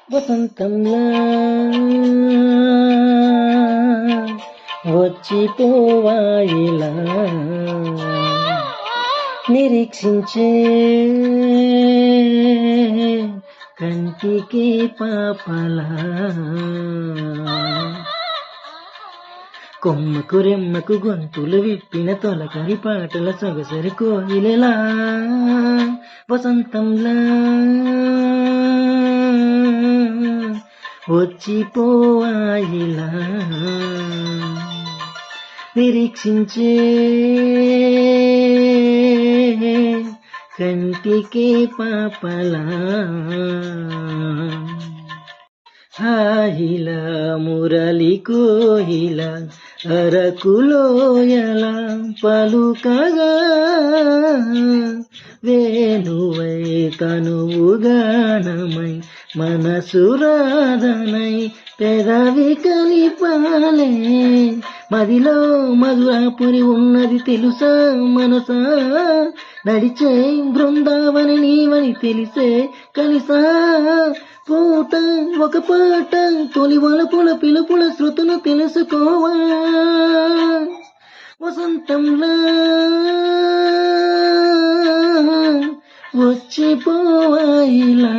వసంతంలా వచ్చిపోవాయిలా నిరీక్షించే కంటికి పాపలా కొమ్మకు రెమ్మకు గొంతులు విప్పిన తొలకరి పాటల సొగసరి కోయిలెలా వసంతంలా వచ్చిపోవాయిలా నిరీక్షించే కంటికి పాపలా హాయిల మురళి కోయిల అరకులోయల పలుకగా వేణువై తనువుగానమై మనసురాధనై పెదవి కలిపాలే మదిలో మధురాపురి ఉన్నది తెలుసా మనసా నడిచే బృందావని నీవని తెలిసే కలిసా పూట ఒక పాట తొలి వలపుల పిలుపుల శృతులు తెలుసుకోవా వసంతంలా వచ్చిపోవాయిలా